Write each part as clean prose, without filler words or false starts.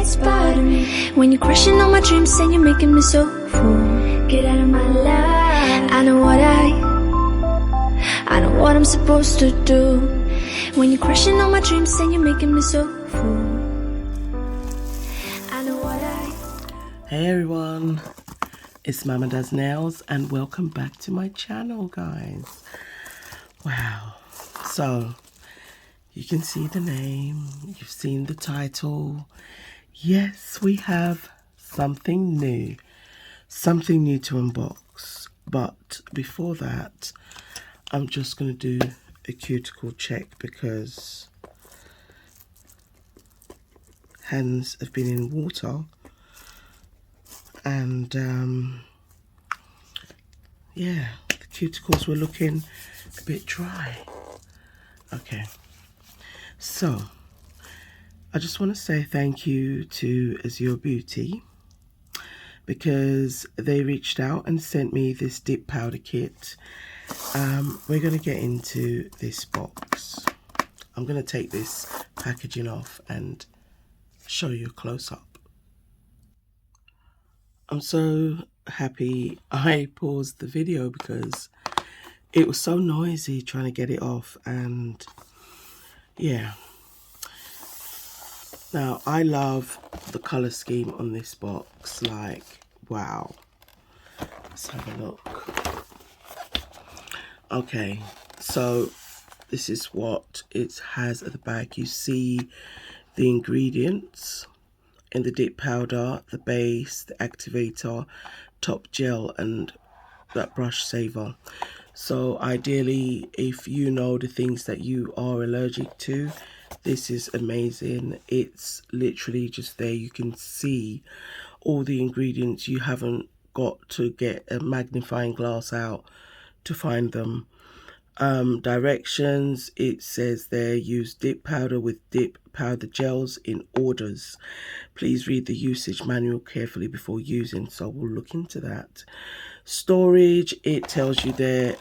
it's part of me. When you're crushing on my dreams and you're making me so full. Get out of my life. I know what I'm supposed to do. When you're crushing on my dreams and you're making me so full. I know what I. Hey everyone, it's Mama Does Nails and welcome back to my channel, guys. Wow, so you can see the name, you've seen the title. Yes, we have something new to unbox. But before that, I'm just going to do a cuticle check because hands have been in water and yeah, the cuticles were looking a bit dry. Okay, so I just want to say thank you to Azure Beauty because they reached out and sent me this dip powder kit. We're going to get into this box. I'm going to take this packaging off and show you a close-up. I'm so happy I paused the video because it was so noisy trying to get it off, and yeah. Now, I love the colour scheme on this box, like, wow. Let's have a look. Okay, so this is what it has at the back. You see the ingredients in the dip powder, the base, the activator, top gel, and that brush saver. So ideally, if you know the things that you are allergic to, this is amazing. It's literally just there. You can see all the ingredients. You haven't got to get a magnifying glass out to find them. Directions, it says there, use dip powder with dip powder gels in orders. Please read the usage manual carefully before using, so we'll look into that. Storage, it tells you there,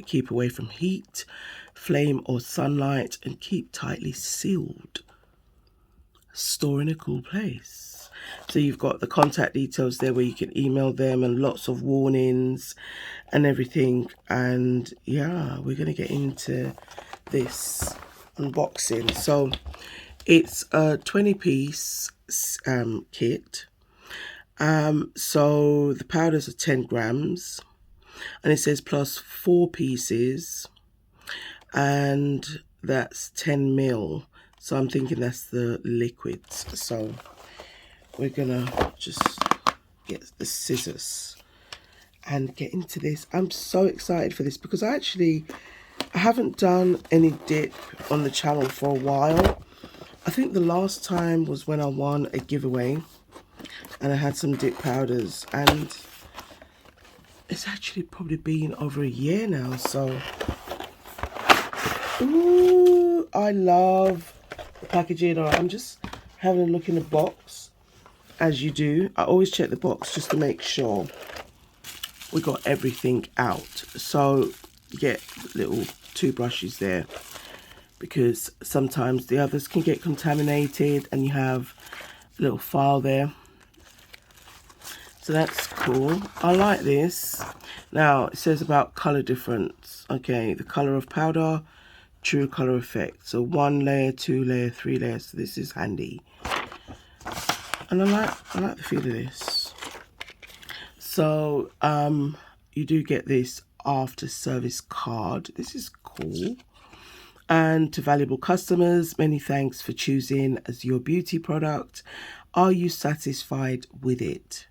keep away from heat, flame or sunlight, and keep tightly sealed. Store in a cool place. So you've got the contact details there where you can email them, and lots of warnings and everything. And yeah, we're going to get into this unboxing. So it's a 20-piece kit. So the powders are 10 grams, and it says plus 4 pieces, and that's 10 ml. So I'm thinking that's the liquids. So we're gonna just get the scissors and get into this. I'm so excited for this because I haven't done any dip on the channel for a while. I think the last time was when I won a giveaway and I had some dip powders, and it's actually probably been over a year now. So ooh, I love the packaging. I'm just having a look in the box. As you do, I always check the box just to make sure we got everything out. So you get little toothbrushes there because sometimes the others can get contaminated, and you have a little file there. So that's cool. I like this. Now it says about color difference. Okay, the color of powder, true color effect. So 1 layer, 2 layer, 3 layers. So this is handy. And I like the feel of this. So you do get this after service card. This is cool. And to valuable customers, many thanks for choosing Azure Beauty product. Are you satisfied with it?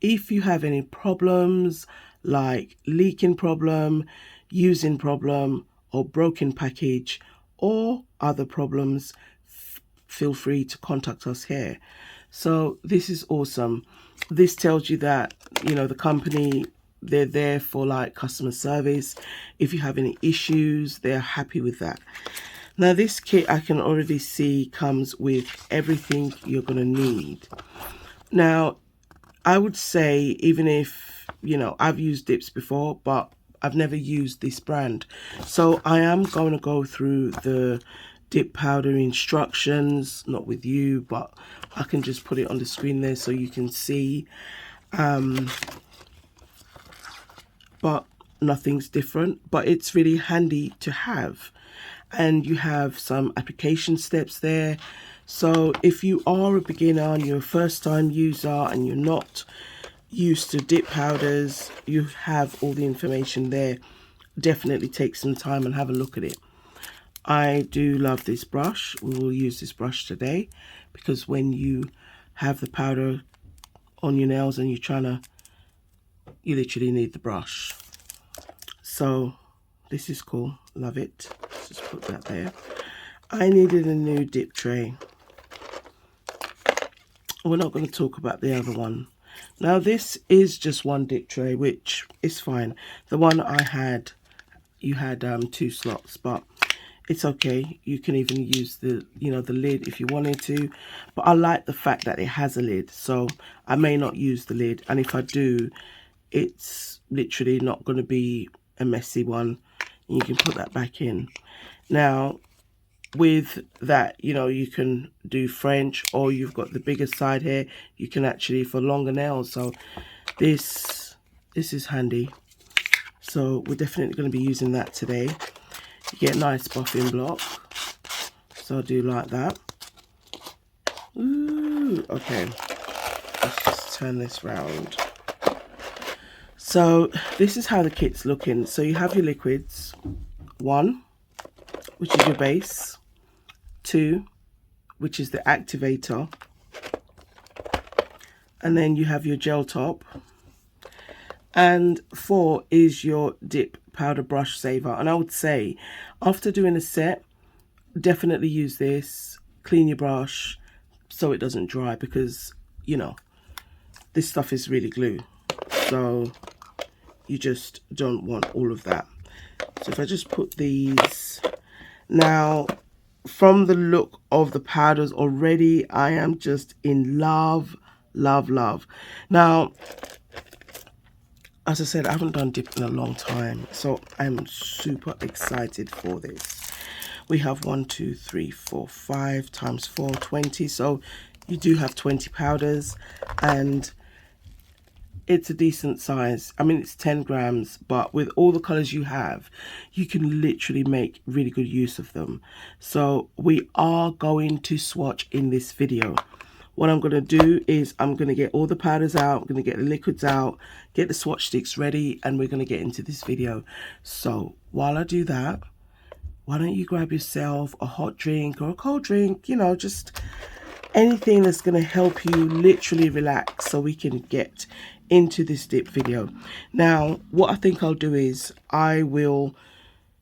If you have any problems like leaking problem, using problem, or broken package, or other problems, feel free to contact us here. So this is awesome. This tells you that, you know, the company, they're there for like customer service. If you have any issues, they're happy with that. Now this kit, I can already see, comes with everything you're going to need. Now, I would say, even if, you know, I've used dips before, but I've never used this brand. So I am going to go through the dip powder instructions, not with you, but I can just put it on the screen there so you can see. But nothing's different, but it's really handy to have. And you have some application steps there. So if you are a beginner and you're a first time user and you're not used to dip powders, you have all the information there. Definitely take some time and have a look at it. I do love this brush. We will use this brush today because when you have the powder on your nails and you literally need the brush. So this is cool, love it. Let's just put that there. I needed a new dip tray. We're not going to talk about the other one. Now this is just one dip tray, which is fine. The one I had, you had 2 slots, but it's okay. You can even use the lid if you wanted to, but I like the fact that it has a lid, so I may not use the lid, and if I do, it's literally not going to be a messy one. You can put that back in. Now with that, you can do French, or you've got the bigger side here, you can actually for longer nails. So this is handy. So we're definitely going to be using that today. You get a nice buffing block, so I do like that. Ooh, okay, let's just turn this round. So this is how the kit's looking. So you have your liquids, 1, which is your base, 2, which is the activator, and then you have your gel top, and 4 is your dip powder brush saver. And I would say after doing a set, definitely use this, clean your brush so it doesn't dry, because this stuff is really glue, so you just don't want all of that. So if I just put these, now from the look of the powders already, I am just in love. Now as I said, I haven't done dip in a long time, so I'm super excited for this. We have 1, 2, 3, 4, 5 times 4, 20. So you do have 20 powders, and it's a decent size. I mean, it's 10 grams, but with all the colors you have, you can literally make really good use of them. So we are going to swatch in this video. What I'm going to do is I'm going to get all the powders out, I'm going to get the liquids out, get the swatch sticks ready, and we're going to get into this video. So while I do that, why don't you grab yourself a hot drink or a cold drink, just anything that's going to help you literally relax so we can get into this dip video. Now, what I think I'll do is I will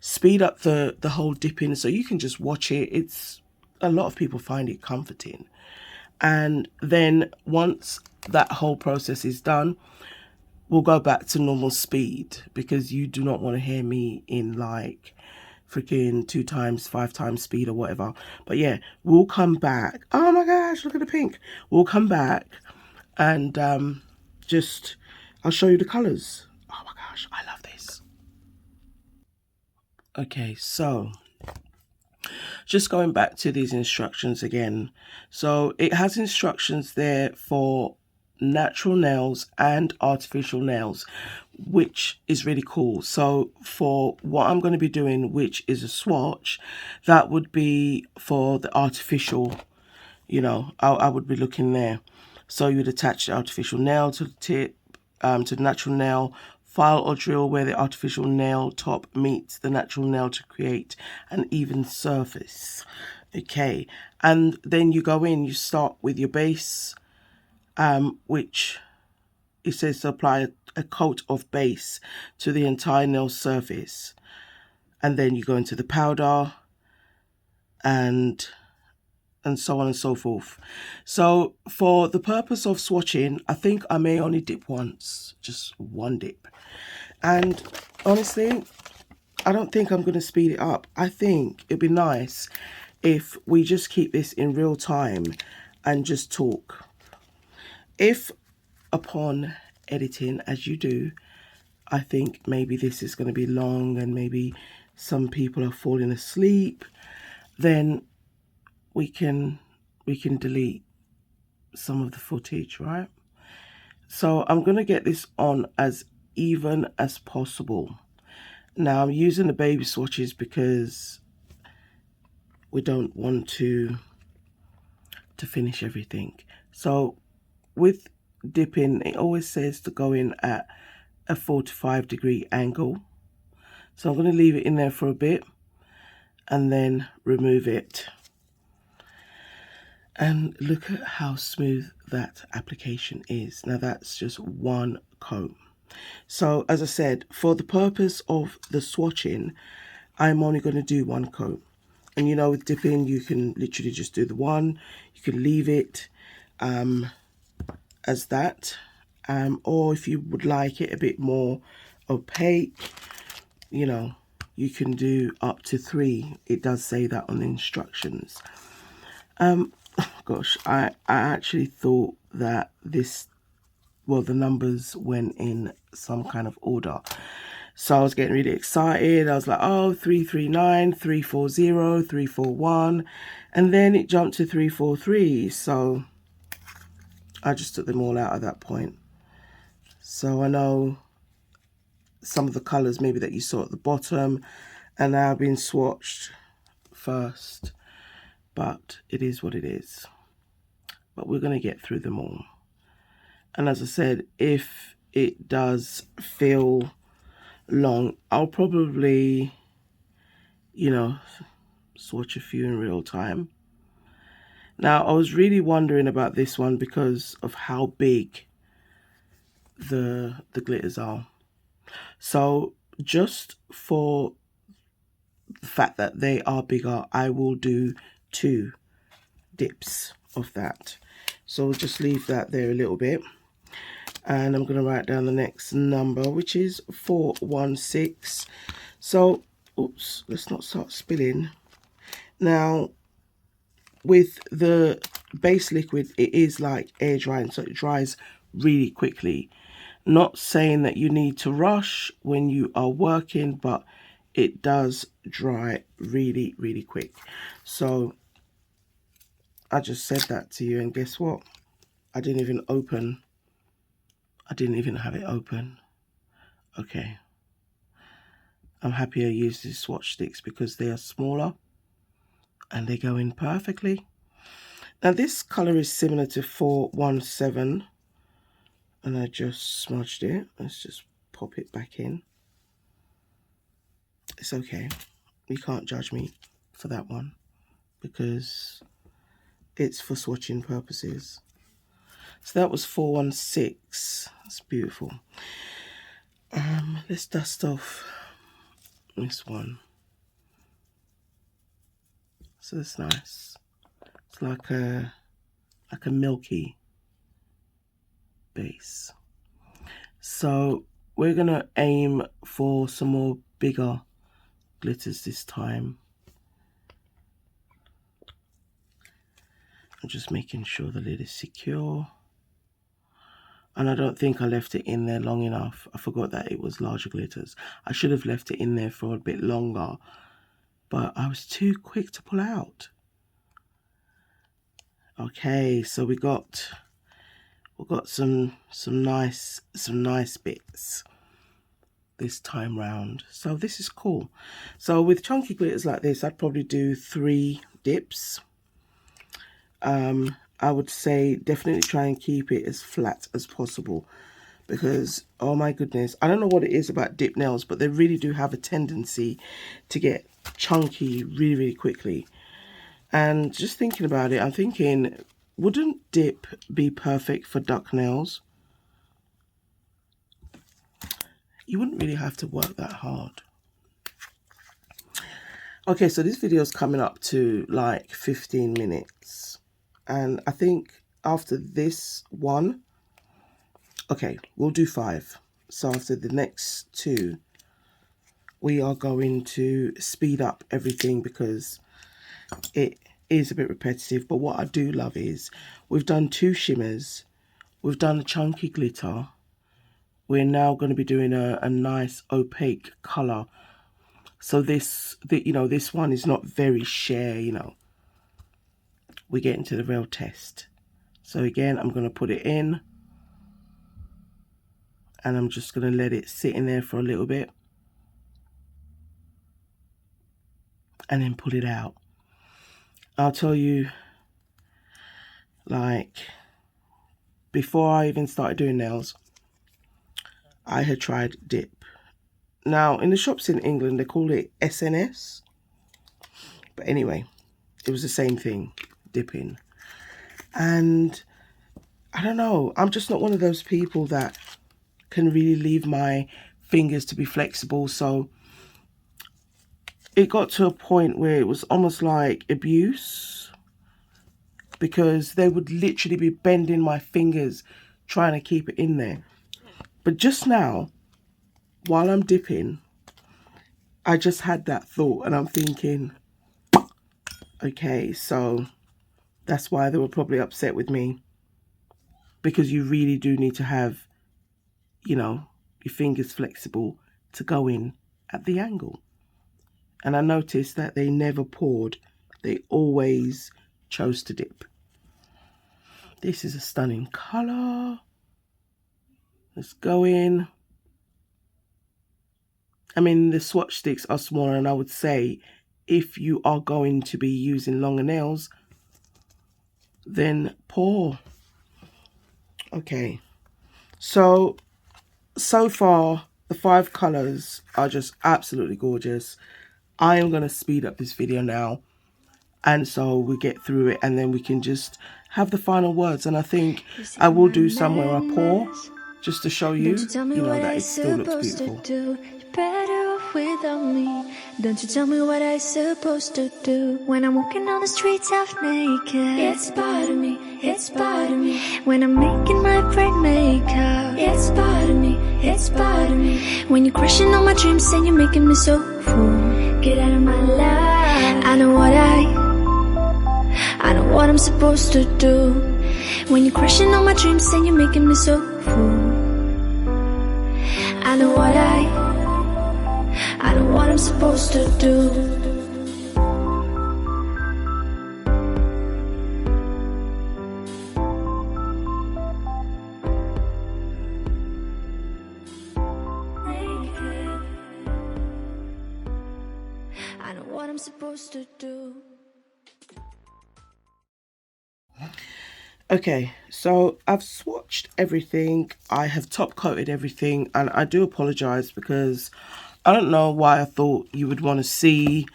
speed up the whole dipping so you can just watch it. It's a lot of people find it comforting. And then once that whole process is done, we'll go back to normal speed, because you do not want to hear me in like freaking 2 times, 5 times speed or whatever. But yeah, we'll come back. Oh my gosh, look at the pink. We'll come back and I'll show you the colors. Oh my gosh, I love this. Okay, so just going back to these instructions again. So it has instructions there for natural nails and artificial nails, which is really cool. So for what I'm going to be doing, which is a swatch, that would be for the artificial, I would be looking there. So you'd attach the artificial nail to the tip, to the natural nail, file or drill where the artificial nail top meets the natural nail to create an even surface. Okay, and then you go in, you start with your base, which it says to apply a coat of base to the entire nail surface, and then you go into the powder and so on and so forth. So for the purpose of swatching, I think I may only dip once, just one dip. And honestly, I don't think I'm going to speed it up. I think it'd be nice if we just keep this in real time and just talk. If upon editing, as you do, I think maybe this is going to be long and maybe some people are falling asleep, then we can delete some of the footage, right? So I'm going to get this on as even as possible. Now I'm using the baby swatches because we don't want to finish everything. So with dipping, it always says to go in at a 45-degree angle. So I'm going to leave it in there for a bit and then remove it. And look at how smooth that application is. Now that's just one coat. So as I said, for the purpose of the swatching, I'm only going to do one coat. And you know, with dipping, you can literally just do the one. You can leave it as that. Or if you would like it a bit more opaque, you know, you can do up to 3. It does say that on the instructions. Gosh, I actually thought that this, well, the numbers went in some kind of order. So I was getting really excited. I was like, oh, 339, 340, 341. And then it jumped to 343. So I just took them all out at that point. So I know some of the colours maybe that you saw at the bottom and now been swatched first. But it is what it is. But we're going to get through them all. And as I said, if it does feel long, I'll probably, you know, swatch a few in real time. Now, I was really wondering about this one because of how big the glitters are. So just for the fact that they are bigger, I will do 2 dips of that. So we'll just leave that there a little bit. And I'm going to write down the next number, which is 416. So, oops, let's not start spilling. Now, with the base liquid, it is like air drying, so it dries really quickly. Not saying that you need to rush when you are working, but it does dry really, really quick. So I just said that to you, and guess what? I didn't even have it open. Okay. I'm happy I used these swatch sticks because they are smaller and they go in perfectly. Now this colour is similar to 417 and I just smudged it. Let's just pop it back in. It's okay. You can't judge me for that one because it's for swatching purposes. So that was 416. That's beautiful. Let's dust off this one. So that's nice. It's like a milky base. So we're gonna aim for some more bigger glitters this time. I'm just making sure the lid is secure. And I don't think I left it in there long enough. I forgot that it was larger glitters. I should have left it in there for a bit longer, but I was too quick to pull out. Okay, so we've got some nice bits this time round. So this is cool. So with chunky glitters like this, I'd probably do 3 dips. I would say definitely try and keep it as flat as possible because, oh my goodness, I don't know what it is about dip nails, but they really do have a tendency to get chunky really, really quickly. And just thinking about it, I'm thinking, wouldn't dip be perfect for duck nails? You wouldn't really have to work that hard. Okay, so this video is coming up to like 15 minutes. And I think after this one, okay, we'll do 5. So after the next 2, we are going to speed up everything because it is a bit repetitive. But what I do love is we've done 2 shimmers, we've done a chunky glitter. We're now going to be doing a nice opaque color. So this one is not very sheer, you know. we get into the real test. So again, I'm going to put it in. And I'm just going to let it sit in there for a little bit. And then pull it out. I'll tell you, like, before I even started doing nails, I had tried dip. Now, in the shops in England, they call it SNS. But anyway, it was the same thing, dipping. And I don't know, I'm just not one of those people that can really leave my fingers to be flexible. So it got to a point where it was almost like abuse, because they would literally be bending my fingers trying to keep it in there. But just now, while I'm dipping, I just had that thought and I'm thinking, okay, so that's why they were probably upset with me, because you really do need to have, you know, your fingers flexible to go in at the angle. And I noticed that they never poured. They always chose to dip. This is a stunning colour. Let's go in. I mean, the swatch sticks are smaller, and I would say if you are going to be using longer nails, then pour. Okay. So far, the 5 colours are just absolutely gorgeous. I am going to speed up this video now, and so we get through it, and then we can just have the final words. And I think I will do some where I pour, just to show you, you know, that it still looks beautiful. You're better off without me. Don't you tell me what I'm supposed to do when I'm walking on the streets half naked. It's part of me, it's part of me. When I'm making my brain makeup, it's part of me, it's part of me. When you're crushing on my dreams and you're making me so full, get out of my life. I know what I'm supposed to do. When you're crushing on my dreams and you're making me so full, I know what I'm supposed to do. I know what I'm supposed to do. Okay, so I've swatched everything. I have top coated everything, and I do apologize because I don't know why I thought you would want to see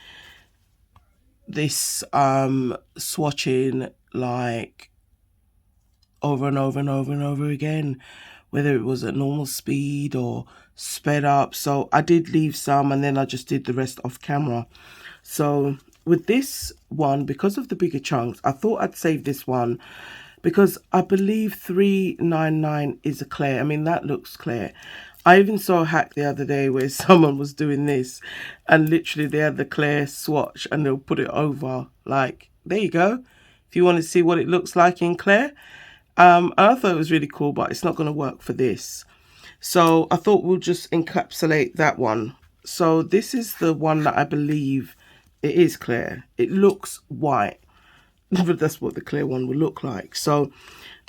this swatching like over and over and over and over again, whether it was at normal speed or sped up. So I did leave some, and then I just did the rest off camera. So with this one, because of the bigger chunks, I thought I'd save this one, because I believe 399 is a clear. I mean, that looks clear. I even saw a hack the other day where someone was doing this, and literally they had the clear swatch and they'll put it over. Like, there you go. If you want to see what it looks like in clear. I thought it was really cool, but it's not going to work for this. So I thought we'll just encapsulate that one. So this is the one that I believe it is clear. It looks white, but that's what the clear one will look like. So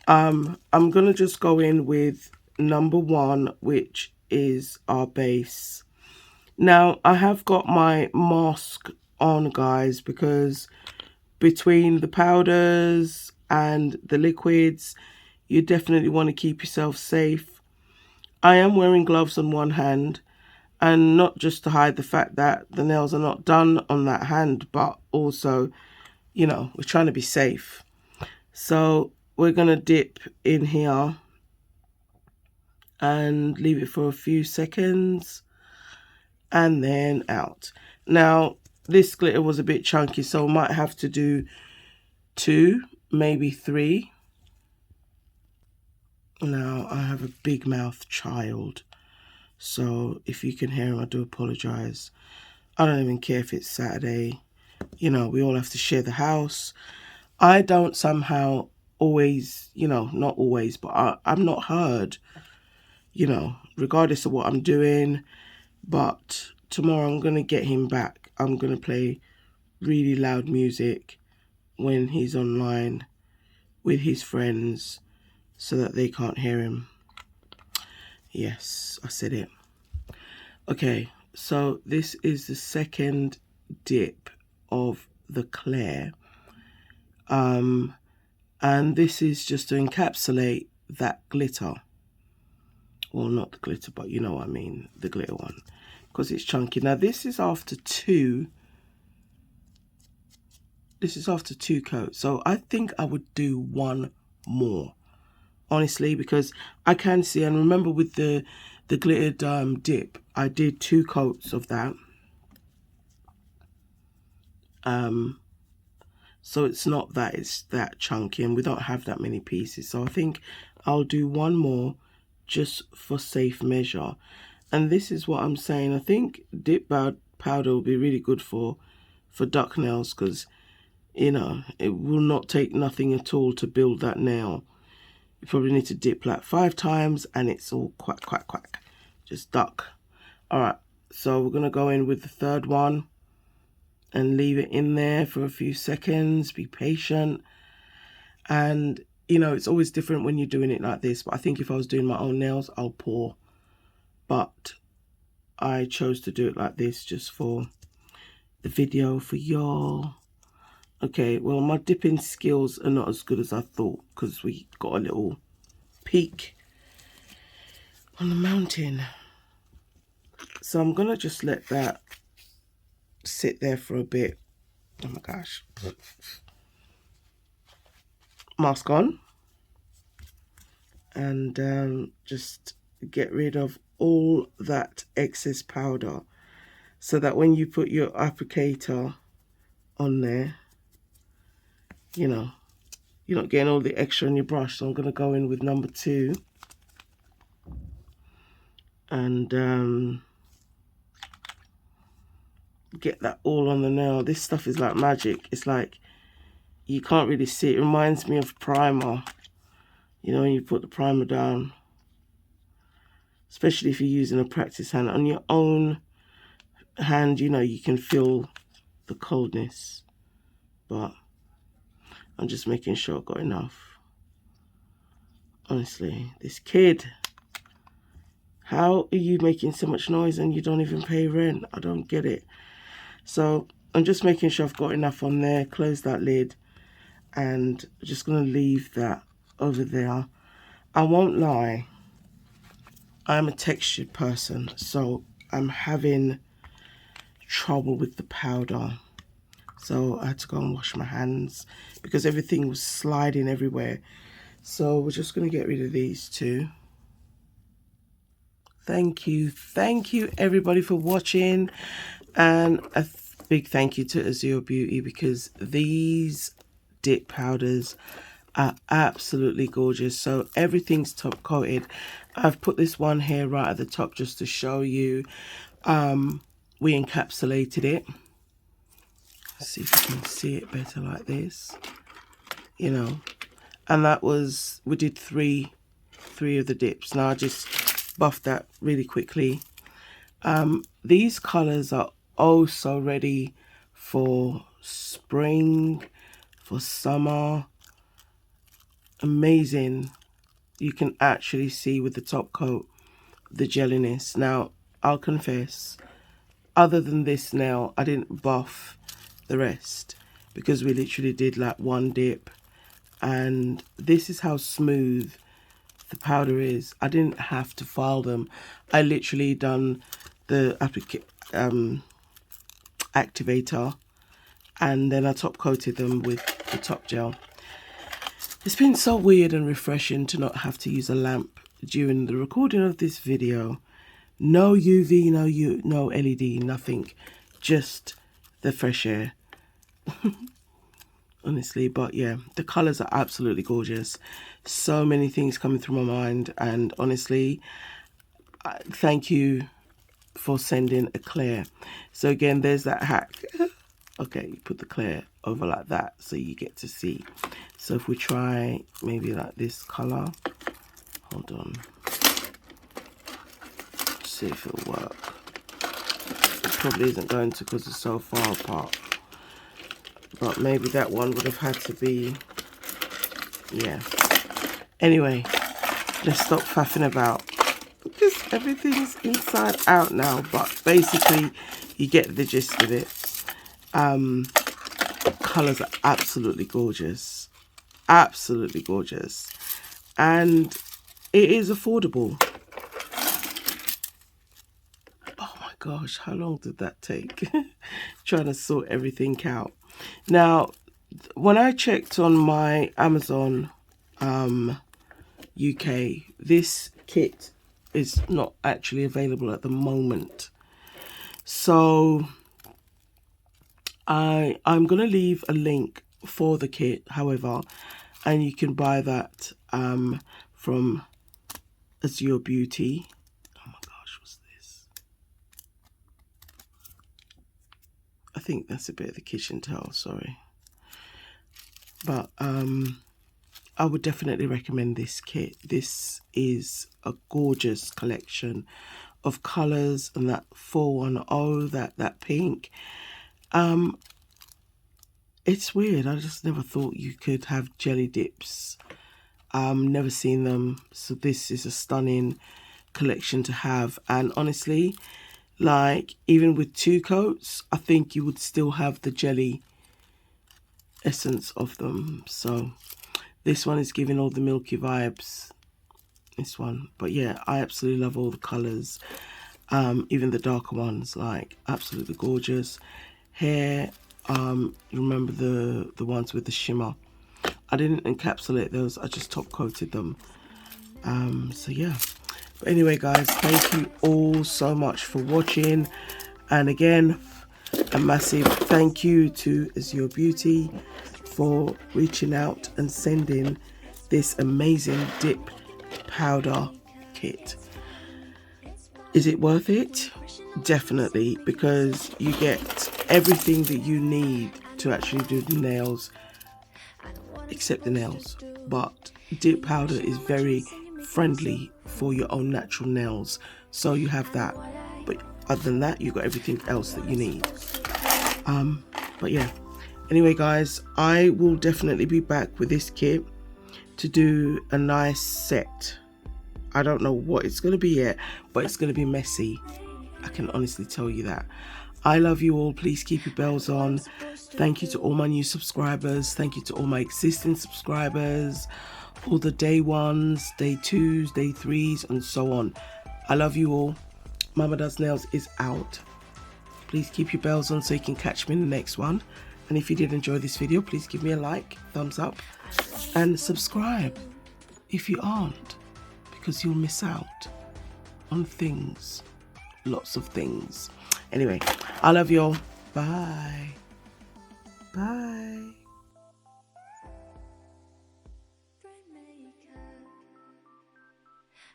I'm going to just go in with number 1, which is our base. Now, I have got my mask on, guys, because between the powders and the liquids, you definitely want to keep yourself safe. I am wearing gloves on one hand, and not just to hide the fact that the nails are not done on that hand, but also, you know, we're trying to be safe. So we're going to dip in here and leave it for a few seconds and then out. Now, this glitter was a bit chunky, so I might have to do 2, maybe 3. Now, I have a big mouth child, so if you can hear him, I do apologize. I don't even care if it's Saturday. You know, we all have to share the house. I don't somehow always, you know, not always, but I'm not heard, you know, regardless of what I'm doing. But tomorrow I'm going to get him back. I'm going to play really loud music when he's online with his friends so that they can't hear him. Yes, I said it. Okay, so this is the second dip of the Claire. And this is just to encapsulate that glitter. Well, not the glitter, but you know what I mean, the glitter one, because it's chunky. Now this is after two. This is after 2 coats, so I think I would do one more, honestly, because I can see, and remember with the glittered dip, I did 2 coats of that. So it's not that it's that chunky, and we don't have that many pieces, so I think I'll do one more just for safe measure. And this is what I'm saying, I think dip powder will be really good for duck nails, because you know, it will not take nothing at all to build that nail. You probably need to dip like 5 times and it's all quack, quack, quack. Just duck. Alright, so we're going to go in with the third one and leave it in there for a few seconds. Be patient. And, you know, it's always different when you're doing it like this. But I think if I was doing my own nails, I'll pour. But I chose to do it like this just for the video for y'all. Okay, well, my dipping skills are not as good as I thought because we got a little peak on the mountain. So I'm going to just let that sit there for a bit. Oh my gosh. Mask on. And just get rid of all that excess powder so that when you put your applicator on there, you know, you're not getting all the extra on your brush. So I'm going to go in with number 2 and get that all on the nail. This stuff is like magic. It's like you can't really see it. It reminds me of primer. You know, when you put the primer down, especially if you're using a practice hand. On your own hand, you know, you can feel the coldness, but I'm just making sure I've got enough. Honestly, this kid, how are you making so much noise and you don't even pay rent? I don't get it. So I'm just making sure I've got enough on there. Close that lid and I'm just going to leave that over there. I won't lie, I'm a textured person, so I'm having trouble with the powder. So I had to go and wash my hands because everything was sliding everywhere. So we're just going to get rid of these 2. Thank you everybody for watching, and a big thank you to Azure Beauty because these dip powders are absolutely gorgeous. So everything's top coated. I've put this one here right at the top just to show you. We encapsulated it. Let's see if you can see it better like this, you know, and that was, we did three of the dips. Now I just buffed that really quickly. These colors are oh so ready for spring, for summer. Amazing. You can actually see with the top coat the jelliness. Now I'll confess, other than this nail, I didn't buff the rest because we literally did like 1 dip, and this is how smooth the powder is. I didn't have to file them. I literally done the activator and then I top coated them with the top gel. It's been so weird and refreshing to not have to use a lamp during the recording of this video. No UV, no LED, nothing, just the fresh air. Honestly, but yeah, the colors are absolutely gorgeous. So many things coming through my mind, and honestly, thank you for sending a Claire. So again, there's that hack. Okay, you put the Claire over like that so you get to see. So if we try maybe like this color, hold on, see if it'll work. It probably isn't going to because it's so far apart, but maybe that one would have had to be, yeah. Anyway, let's stop faffing about because everything's inside out now, but basically you get the gist of it. Colours are absolutely gorgeous, and it is affordable. Oh my gosh, how long did that take? Trying to sort everything out. Now, when I checked on my Amazon UK, this kit is not actually available at the moment. So I'm going to leave a link for the kit, however, and you can buy that from Azure Beauty. Oh my gosh, what's this? I think that's a bit of the kitchen towel, sorry. But I would definitely recommend this kit. This is a gorgeous collection of colours, and that 410, that pink. It's weird. I just never thought you could have jelly dips. Never seen them. So this is a stunning collection to have. And honestly, like even with 2 coats, I think you would still have the jelly essence of them. So this one is giving all the milky vibes, this one. But yeah, I absolutely love all the colours. Even the darker ones, like absolutely gorgeous. Here, you remember the ones with the shimmer. I didn't encapsulate those, I just top coated them. So yeah. But anyway guys, thank you all so much for watching. And again, a massive thank you to Azure Beauty for reaching out and sending this amazing dip powder kit. Is it worth it? Definitely, because you get everything that you need to actually do the nails, except the nails. But dip powder is very friendly for your own natural nails, so you have that. But other than that, you've got everything else that you need. But yeah, anyway guys, I will definitely be back with this kit to do a nice set. I don't know what it's going to be yet, but it's going to be messy. I can honestly tell you that. I love you all. Please keep your bells on. Thank you to all my new subscribers. Thank you to all my existing subscribers. All the day 1s, day 2s, day 3s, and so on. I love you all. Mama Does Nails is out. Please keep your bells on so you can catch me in the next one. And if you did enjoy this video, please give me a like, thumbs up, and subscribe if you aren't, because you'll miss out on things, lots of things. Anyway, I love you all. Bye. Bye.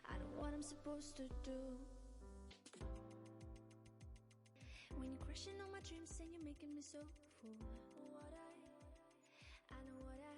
I know what I'm supposed to do. When you're crushing on my dreams and you're making me so full. I know what I